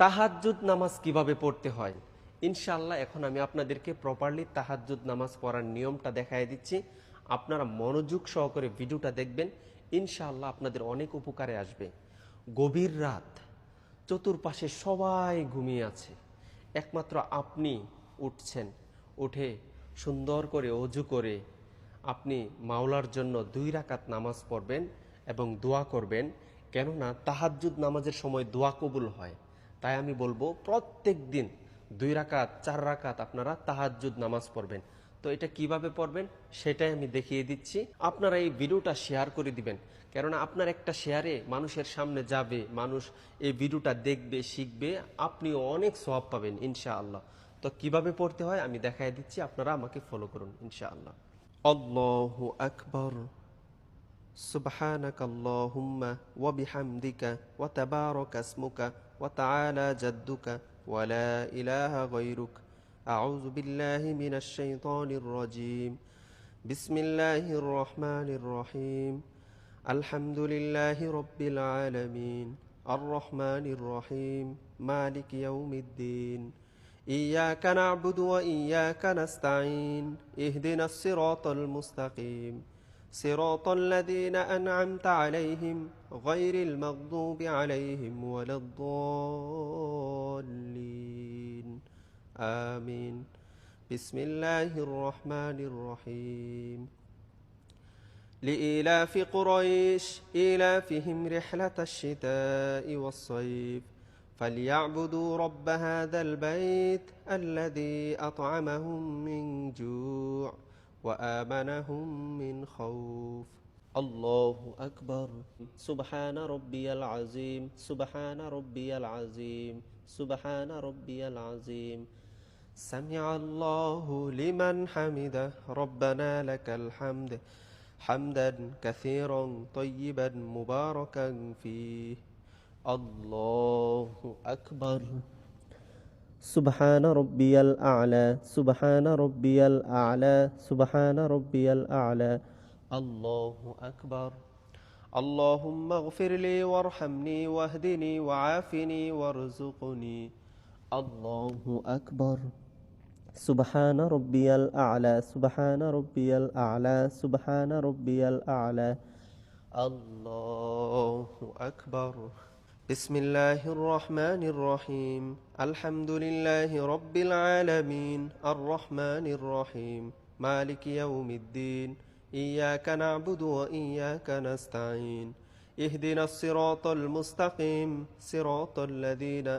তাহাজ্জুদ নামাজ কিভাবে পড়তে হয় ইনশাআল্লাহ এখন আমি আপনাদেরকে প্রপারলি তাহাজ্জুদ নামাজ পড়ার নিয়মটা দেখায় দিচ্ছি। আপনারা মনোযোগ সহকারে ভিডিওটা দেখবেন, ইনশাআল্লাহ আপনাদের অনেক উপকারে আসবে। গভীর রাত, চতুর্পাশে সবাই ঘুমিয়ে আছে, একমাত্র আপনি উঠছেন, উঠে সুন্দর করে অজু করে আপনি মাওলার জন্য 2 রাকাত নামাজ পড়বেন এবং দোয়া করবেন। কেননা তাহাজ্জুদ নামাজের সময় দোয়া কবুল হয়। তাই আমি বলবো প্রত্যেক দিন 2 রাকাত 4 রাকাত আপনারা তাহাজ্জুদ নামাজ পড়বেন। তো এটা কিভাবে পড়বেন সেটাই আমি দেখিয়ে দিচ্ছি। আপনারা এই ভিডিওটা শেয়ার করে দিবেন, কেননা আপনার একটা শেয়ারে মানুষের সামনে যাবে, মানুষ এই ভিডিওটা দেখবে, শিখবে, আপনিও অনেক সওয়াব পাবেন ইনশাআল্লাহ। তো কিভাবে পড়তে হয় আমি দেখাই দিচ্ছি, আপনারা আমাকে ফলো করুন ইনশাআল্লাহ। আল্লাহু আকবার, সুবহানাকা আল্লাহুম্মা ওয়া বিহামদিকা ওয়া তাবারাকা ইসমুকা ওয়া তাআলা জাদ্দুকা ওয়া লা ইলাহা গায়রুক। আউযু বিল্লাহি মিনাশ শাইতানির রাজীম। বিসমিল্লাহির রহমানির রহিম। আলহামদুলিল্লাহি রাব্বিল আলামিন আর রহমানির রহিম মালিকি ইয়াউমিদ্দিন। إياك نعبد وإياك نستعين اهدنا الصراط المستقيم صراط الذين أنعمت عليهم غير المغضوب عليهم ولا الضالين آمين. بسم الله الرحمن الرحيم. لإيلاف قريش إيلافهم رحلة الشتاء والصيف فليعبدوا رب هذا البيت الذي أطعمهم من جوع وآمنهم من خوف. الله أكبر. سبحان ربي العظيم سبحان ربي العظيم سبحان ربي العظيم. سمع الله لمن حمده ربنا لك الحمد حمدا كثيرا طيبا مباركا فيه. الله أكبر. سبحان ربي الأعلى سبحان ربي الأعلى سبحان ربي الأعلى. الله أكبر. اللهم اغفر لي وارحمني واهدني وعافني وارزقني. الله أكبر. سبحان ربي الأعلى سبحان ربي الأعلى سبحان ربي الأعلى. الله أكبر. بسم الله الرحمن الرحيم. الحمد لله رب العالمين الرحمن الرحيم مالك يوم الدين. إياك نعبد وإياك نستعين اهدنا الصراط المستقيم صراط الذين